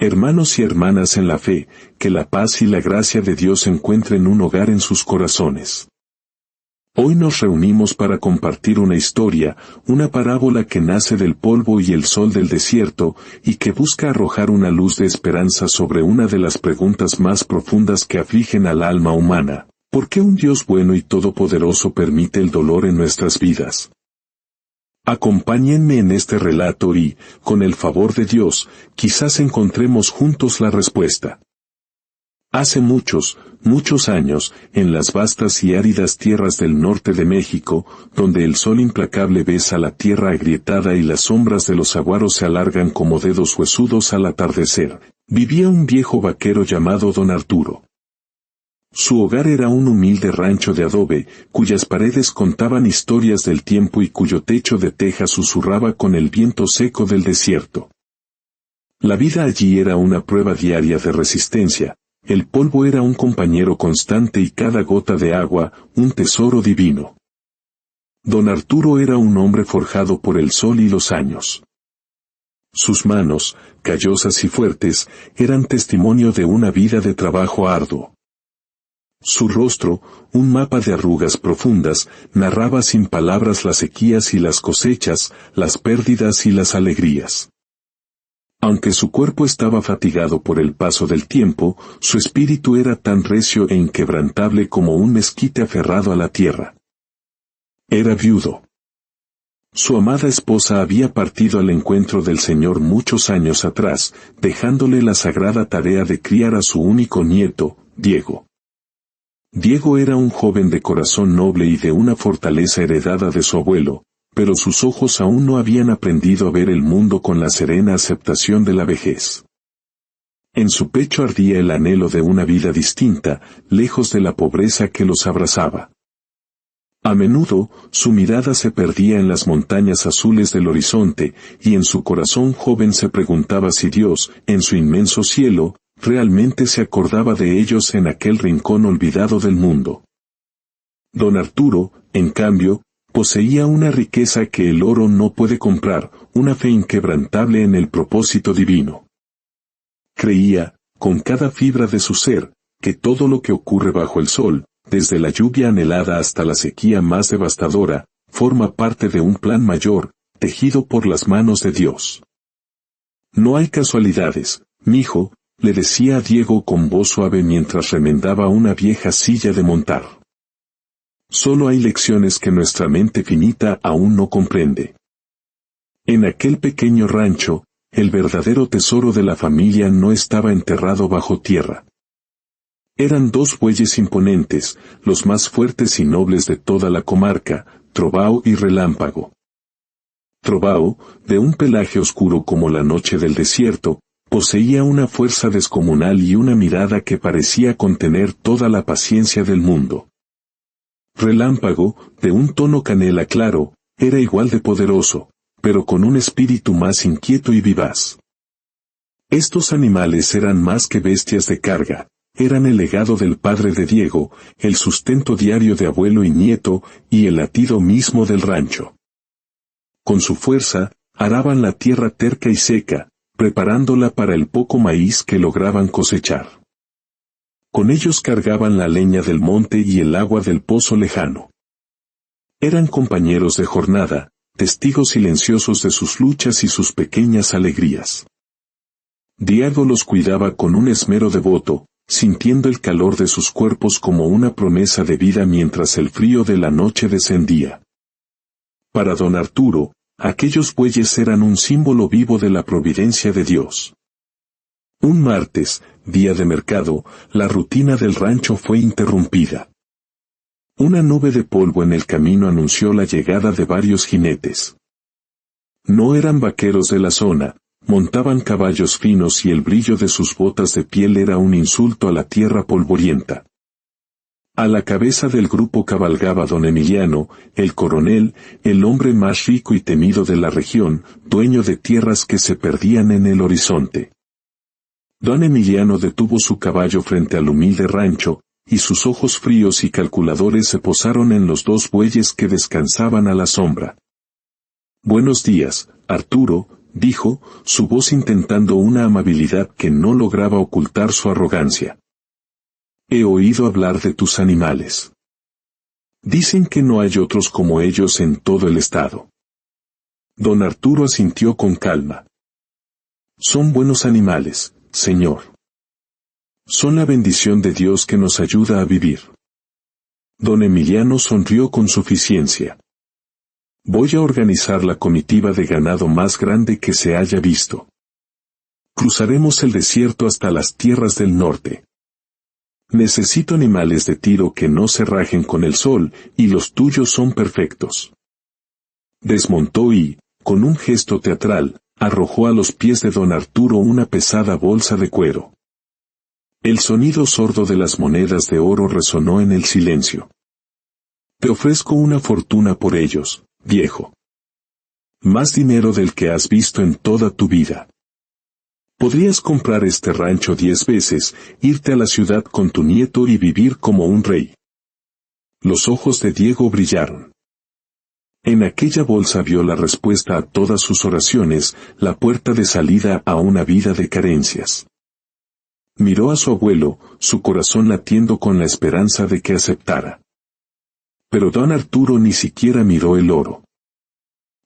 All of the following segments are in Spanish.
Hermanos y hermanas en la fe, que la paz y la gracia de Dios encuentren un hogar en sus corazones. Hoy nos reunimos para compartir una historia, una parábola que nace del polvo y el sol del desierto, y que busca arrojar una luz de esperanza sobre una de las preguntas más profundas que afligen al alma humana. ¿Por qué un Dios bueno y todopoderoso permite el dolor en nuestras vidas? Acompáñenme en este relato y, con el favor de Dios, quizás encontremos juntos la respuesta. Hace muchos años, en las vastas y áridas tierras del norte de México, donde el sol implacable besa la tierra agrietada y las sombras de los saguaros se alargan como dedos huesudos al atardecer, vivía un viejo vaquero llamado Don Arturo. Su hogar era un humilde rancho de adobe, cuyas paredes contaban historias del tiempo y cuyo techo de teja susurraba con el viento seco del desierto. La vida allí era una prueba diaria de resistencia, el polvo era un compañero constante y cada gota de agua, un tesoro divino. Don Arturo era un hombre forjado por el sol y los años. Sus manos, callosas y fuertes, eran testimonio de una vida de trabajo arduo. Su rostro, un mapa de arrugas profundas, narraba sin palabras las sequías y las cosechas, las pérdidas y las alegrías. Aunque su cuerpo estaba fatigado por el paso del tiempo, su espíritu era tan recio e inquebrantable como un mezquite aferrado a la tierra. Era viudo. Su amada esposa había partido al encuentro del Señor muchos años atrás, dejándole la sagrada tarea de criar a su único nieto, Diego. Diego era un joven de corazón noble y de una fortaleza heredada de su abuelo, pero sus ojos aún no habían aprendido a ver el mundo con la serena aceptación de la vejez. En su pecho ardía el anhelo de una vida distinta, lejos de la pobreza que los abrazaba. A menudo, su mirada se perdía en las montañas azules del horizonte, y en su corazón joven se preguntaba si Dios, en su inmenso cielo, realmente se acordaba de ellos en aquel rincón olvidado del mundo. Don Arturo, en cambio, poseía una riqueza que el oro no puede comprar, una fe inquebrantable en el propósito divino. Creía, con cada fibra de su ser, que todo lo que ocurre bajo el sol, desde la lluvia anhelada hasta la sequía más devastadora, forma parte de un plan mayor, tejido por las manos de Dios. No hay casualidades, mijo, le decía a Diego con voz suave mientras remendaba una vieja silla de montar. Solo hay lecciones que nuestra mente finita aún no comprende. En aquel pequeño rancho, el verdadero tesoro de la familia no estaba enterrado bajo tierra. Eran dos bueyes imponentes, los más fuertes y nobles de toda la comarca, Trovao y Relámpago. Trovao, de un pelaje oscuro como la noche del desierto, poseía una fuerza descomunal y una mirada que parecía contener toda la paciencia del mundo. Relámpago, de un tono canela claro, era igual de poderoso, pero con un espíritu más inquieto y vivaz. Estos animales eran más que bestias de carga, eran el legado del padre de Diego, el sustento diario de abuelo y nieto, y el latido mismo del rancho. Con su fuerza, araban la tierra terca y seca, preparándola para el poco maíz que lograban cosechar. Con ellos cargaban la leña del monte y el agua del pozo lejano. Eran compañeros de jornada, testigos silenciosos de sus luchas y sus pequeñas alegrías. Diego los cuidaba con un esmero devoto, sintiendo el calor de sus cuerpos como una promesa de vida mientras el frío de la noche descendía. Para don Arturo, aquellos bueyes eran un símbolo vivo de la providencia de Dios. Un martes, día de mercado, la rutina del rancho fue interrumpida. Una nube de polvo en el camino anunció la llegada de varios jinetes. No eran vaqueros de la zona, montaban caballos finos y el brillo de sus botas de piel era un insulto a la tierra polvorienta. A la cabeza del grupo cabalgaba don Emiliano, el coronel, el hombre más rico y temido de la región, dueño de tierras que se perdían en el horizonte. Don Emiliano detuvo su caballo frente al humilde rancho, y sus ojos fríos y calculadores se posaron en los dos bueyes que descansaban a la sombra. «Buenos días, Arturo», dijo, su voz intentando una amabilidad que no lograba ocultar su arrogancia. He oído hablar de tus animales. Dicen que no hay otros como ellos en todo el estado. Don Arturo asintió con calma. Son buenos animales, señor. Son la bendición de Dios que nos ayuda a vivir. Don Emiliano sonrió con suficiencia. Voy a organizar la comitiva de ganado más grande que se haya visto. Cruzaremos el desierto hasta las tierras del norte. Necesito animales de tiro que no se rajen con el sol, y los tuyos son perfectos. Desmontó y, con un gesto teatral, arrojó a los pies de don Arturo una pesada bolsa de cuero. El sonido sordo de las monedas de oro resonó en el silencio. Te ofrezco una fortuna por ellos, viejo. Más dinero del que has visto en toda tu vida. Podrías comprar este rancho 10 veces, irte a la ciudad con tu nieto y vivir como un rey. Los ojos de Diego brillaron. En aquella bolsa vio la respuesta a todas sus oraciones, la puerta de salida a una vida de carencias. Miró a su abuelo, su corazón latiendo con la esperanza de que aceptara. Pero don Arturo ni siquiera miró el oro.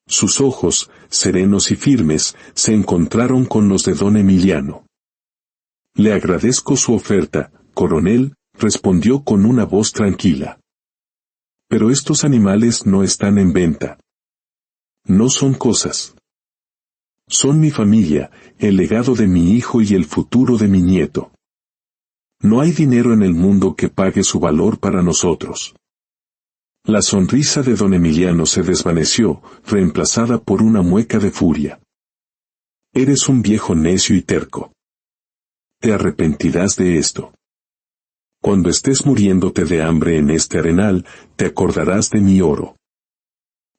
Sus ojos, serenos y firmes, se encontraron con los de don Emiliano. Le agradezco su oferta, coronel, respondió con una voz tranquila. Pero estos animales no están en venta. No son cosas. Son mi familia, el legado de mi hijo y el futuro de mi nieto. No hay dinero en el mundo que pague su valor para nosotros. La sonrisa de don Emiliano se desvaneció, reemplazada por una mueca de furia. Eres un viejo necio y terco. Te arrepentirás de esto. Cuando estés muriéndote de hambre en este arenal, te acordarás de mi oro.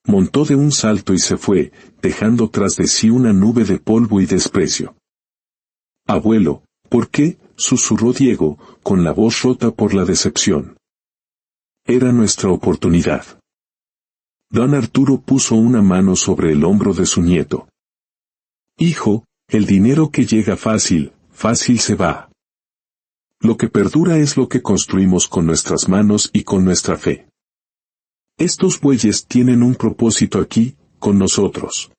Montó de un salto y se fue, dejando tras de sí una nube de polvo y desprecio. Abuelo, ¿por qué?, susurró Diego, con la voz rota por la decepción. Era nuestra oportunidad. Don Arturo puso una mano sobre el hombro de su nieto. Hijo, el dinero que llega fácil, fácil se va. Lo que perdura es lo que construimos con nuestras manos y con nuestra fe. Estos bueyes tienen un propósito aquí, con nosotros.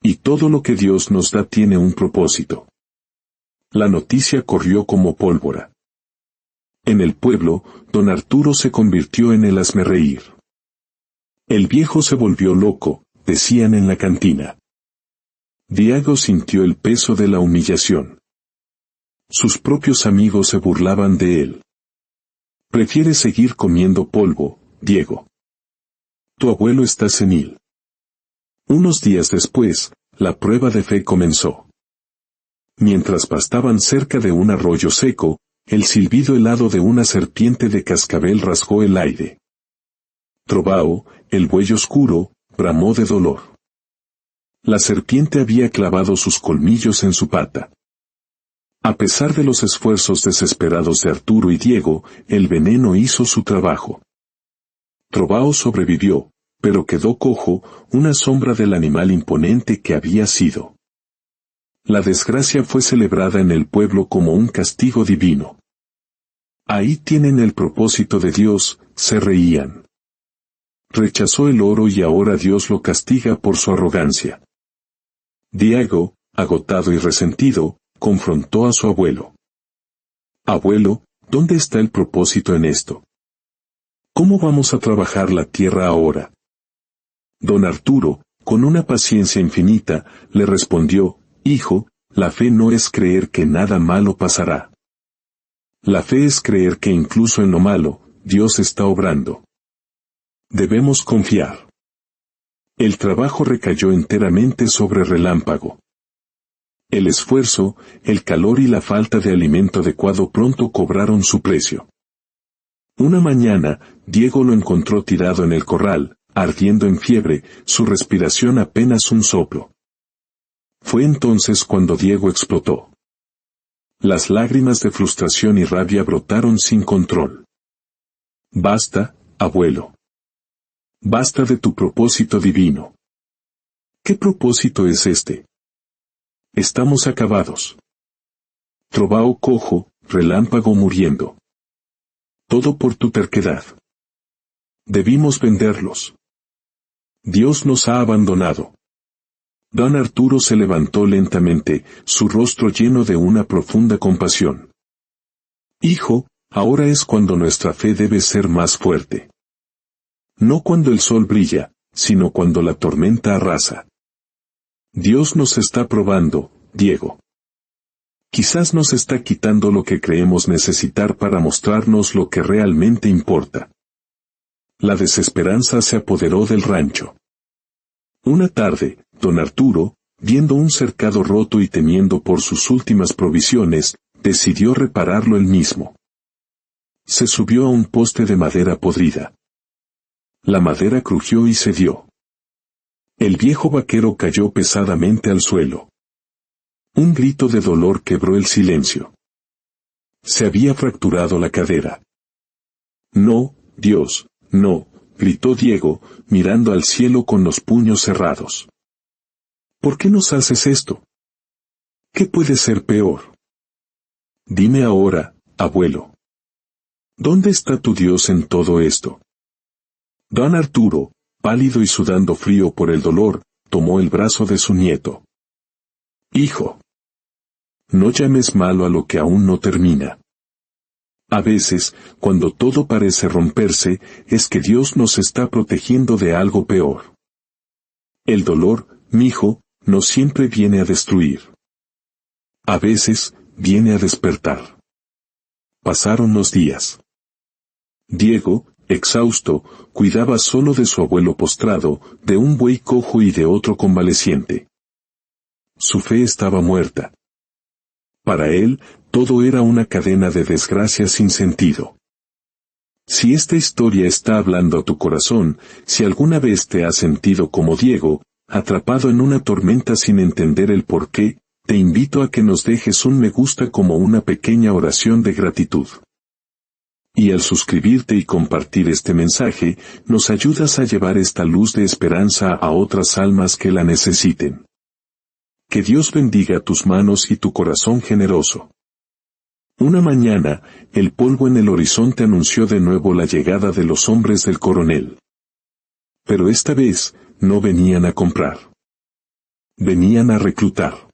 Y todo lo que Dios nos da tiene un propósito. La noticia corrió como pólvora. En el pueblo, don Arturo se convirtió en el hazmerreír. El viejo se volvió loco, decían en la cantina. Diego sintió el peso de la humillación. Sus propios amigos se burlaban de él. Prefieres seguir comiendo polvo, Diego. Tu abuelo está senil. Unos días después, la prueba de fe comenzó. Mientras pastaban cerca de un arroyo seco, el silbido helado de una serpiente de cascabel rasgó el aire. Trovao, el buey oscuro, bramó de dolor. La serpiente había clavado sus colmillos en su pata. A pesar de los esfuerzos desesperados de Arturo y Diego, el veneno hizo su trabajo. Trovao sobrevivió, pero quedó cojo, una sombra del animal imponente que había sido. La desgracia fue celebrada en el pueblo como un castigo divino. Ahí tienen el propósito de Dios, se reían. Rechazó el oro y ahora Dios lo castiga por su arrogancia. Diego, agotado y resentido, confrontó a su abuelo. Abuelo, ¿dónde está el propósito en esto? ¿Cómo vamos a trabajar la tierra ahora? Don Arturo, con una paciencia infinita, le respondió, Hijo, la fe no es creer que nada malo pasará. La fe es creer que incluso en lo malo, Dios está obrando. Debemos confiar. El trabajo recayó enteramente sobre Relámpago. El esfuerzo, el calor y la falta de alimento adecuado pronto cobraron su precio. Una mañana, Diego lo encontró tirado en el corral, ardiendo en fiebre, su respiración apenas un soplo. Fue entonces cuando Diego explotó. Las lágrimas de frustración y rabia brotaron sin control. Basta, abuelo. Basta de tu propósito divino. ¿Qué propósito es este? Estamos acabados. Trovao cojo, relámpago muriendo. Todo por tu terquedad. Debimos venderlos. Dios nos ha abandonado. Don Arturo se levantó lentamente, su rostro lleno de una profunda compasión. Hijo, ahora es cuando nuestra fe debe ser más fuerte. No cuando el sol brilla, sino cuando la tormenta arrasa. Dios nos está probando, Diego. Quizás nos está quitando lo que creemos necesitar para mostrarnos lo que realmente importa. La desesperanza se apoderó del rancho. Una tarde, don Arturo, viendo un cercado roto y temiendo por sus últimas provisiones, decidió repararlo él mismo. Se subió a un poste de madera podrida. La madera crujió y cedió. El viejo vaquero cayó pesadamente al suelo. Un grito de dolor quebró el silencio. Se había fracturado la cadera. No, Dios, no, gritó Diego, mirando al cielo con los puños cerrados. ¿Por qué nos haces esto? ¿Qué puede ser peor? Dime ahora, abuelo. ¿Dónde está tu Dios en todo esto? Don Arturo, pálido y sudando frío por el dolor, tomó el brazo de su nieto. Hijo. No llames malo a lo que aún no termina. A veces, cuando todo parece romperse, es que Dios nos está protegiendo de algo peor. El dolor, mijo, no siempre viene a destruir. A veces, viene a despertar. Pasaron los días. Diego, exhausto, cuidaba solo de su abuelo postrado, de un buey cojo y de otro convaleciente. Su fe estaba muerta. Para él, todo era una cadena de desgracias sin sentido. Si esta historia está hablando a tu corazón, si alguna vez te has sentido como Diego, atrapado en una tormenta sin entender el porqué, te invito a que nos dejes un me gusta como una pequeña oración de gratitud. Y al suscribirte y compartir este mensaje, nos ayudas a llevar esta luz de esperanza a otras almas que la necesiten. Que Dios bendiga tus manos y tu corazón generoso. Una mañana, el polvo en el horizonte anunció de nuevo la llegada de los hombres del coronel. Pero esta vez, no venían a comprar. Venían a reclutar.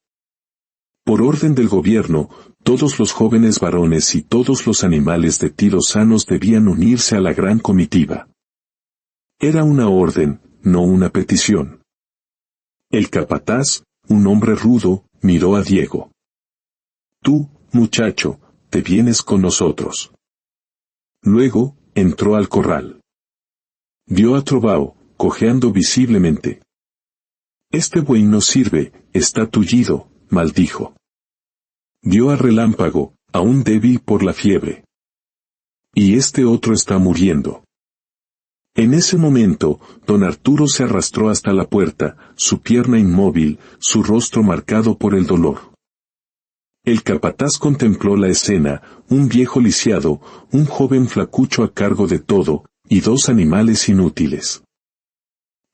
Por orden del gobierno, todos los jóvenes varones y todos los animales de tiro sanos debían unirse a la gran comitiva. Era una orden, no una petición. El capataz, un hombre rudo, miró a Diego. Tú, muchacho, te vienes con nosotros. Luego, entró al corral. Vio a Trovao, cojeando visiblemente. Este buey no sirve, está tullido, maldijo. Vio a Relámpago, aún débil por la fiebre. Y este otro está muriendo. En ese momento, don Arturo se arrastró hasta la puerta, su pierna inmóvil, su rostro marcado por el dolor. El capataz contempló la escena, un viejo lisiado, un joven flacucho a cargo de todo, y dos animales inútiles.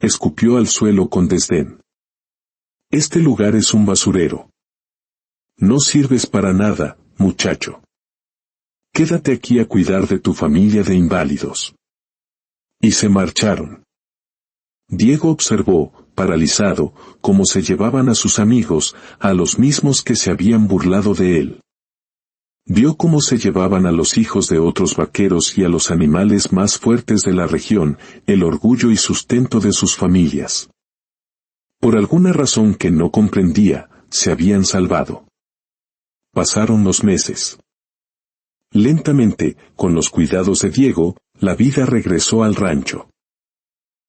Escupió al suelo con desdén. Este lugar es un basurero. No sirves para nada, muchacho. Quédate aquí a cuidar de tu familia de inválidos. Y se marcharon. Diego observó, paralizado, cómo se llevaban a sus amigos, a los mismos que se habían burlado de él. Vio cómo se llevaban a los hijos de otros vaqueros y a los animales más fuertes de la región, el orgullo y sustento de sus familias. Por alguna razón que no comprendía, se habían salvado. Pasaron los meses. Lentamente, con los cuidados de Diego, la vida regresó al rancho.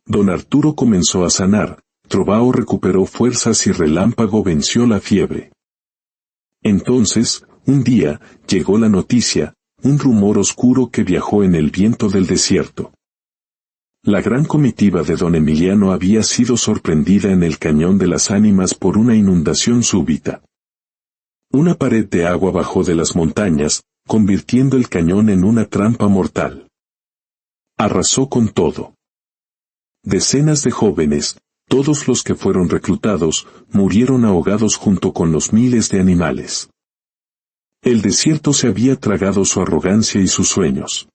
Don Arturo comenzó a sanar, Trovao recuperó fuerzas y Relámpago venció la fiebre. Entonces, un día, llegó la noticia, un rumor oscuro que viajó en el viento del desierto. La gran comitiva de don Emiliano había sido sorprendida en el Cañón de las Ánimas por una inundación súbita. Una pared de agua bajó de las montañas, convirtiendo el cañón en una trampa mortal. Arrasó con todo. Decenas de jóvenes, Todos los que fueron reclutados murieron ahogados junto con los miles de animales. El desierto se había tragado su arrogancia y sus sueños.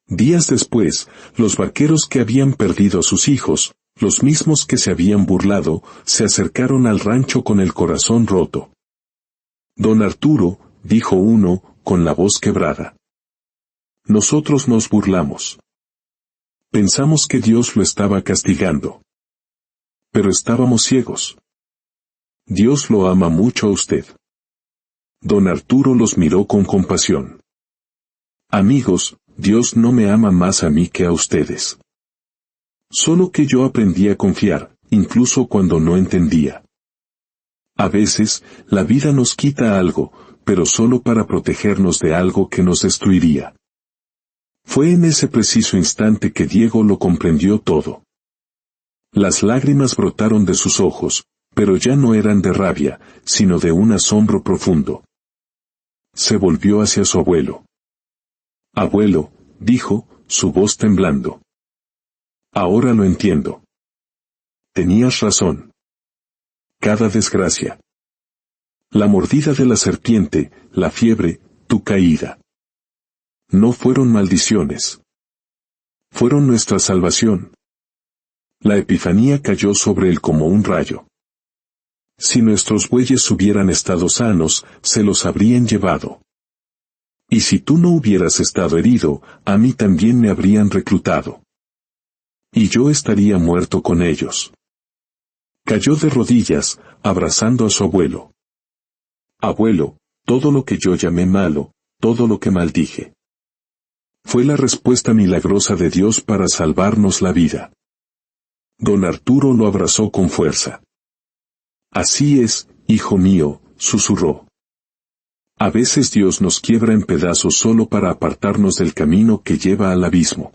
Días después, los vaqueros que habían perdido a sus hijos, los mismos que se habían burlado, se acercaron al rancho con el corazón roto. Don Arturo, dijo uno, con la voz quebrada. Nosotros nos burlamos. Pensamos que Dios lo estaba castigando. Pero estábamos ciegos. Dios lo ama mucho a usted. Don Arturo los miró con compasión. Amigos, Dios no me ama más a mí que a ustedes. Solo que yo aprendí a confiar, incluso cuando no entendía. A veces, la vida nos quita algo, pero solo para protegernos de algo que nos destruiría. Fue en ese preciso instante que Diego lo comprendió todo. Las lágrimas brotaron de sus ojos, pero ya no eran de rabia, sino de un asombro profundo. Se volvió hacia su abuelo. Abuelo, dijo, su voz temblando. Ahora lo entiendo. Tenías razón. Cada desgracia. La mordida de la serpiente, la fiebre, tu caída. No fueron maldiciones. Fueron nuestra salvación. La epifanía cayó sobre él como un rayo. Si nuestros bueyes hubieran estado sanos, se los habrían llevado. Y si tú no hubieras estado herido, a mí también me habrían reclutado. Y yo estaría muerto con ellos. Cayó de rodillas, abrazando a su abuelo. Abuelo, todo lo que yo llamé malo, todo lo que maldije. Fue la respuesta milagrosa de Dios para salvarnos la vida. Don Arturo lo abrazó con fuerza. Así es, hijo mío, susurró. A veces Dios nos quiebra en pedazos solo para apartarnos del camino que lleva al abismo.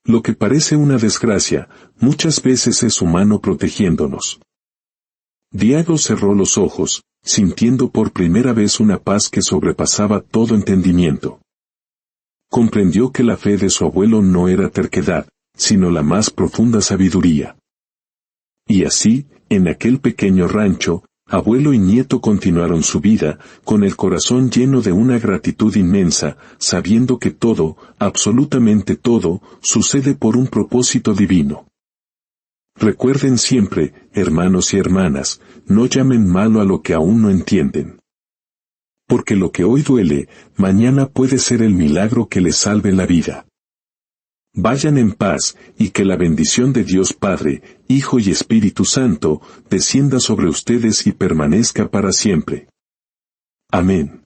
Lo que parece una desgracia, muchas veces es humano protegiéndonos. Diego cerró los ojos, sintiendo por primera vez una paz que sobrepasaba todo entendimiento. Comprendió que la fe de su abuelo no era terquedad, sino la más profunda sabiduría. Y así, en aquel pequeño rancho, abuelo y nieto continuaron su vida, con el corazón lleno de una gratitud inmensa, sabiendo que todo, absolutamente todo, sucede por un propósito divino. Recuerden siempre, hermanos y hermanas, no llamen malo a lo que aún no entienden. Porque lo que hoy duele, mañana puede ser el milagro que les salve la vida. Vayan en paz, y que la bendición de Dios Padre, Hijo y Espíritu Santo, descienda sobre ustedes y permanezca para siempre. Amén.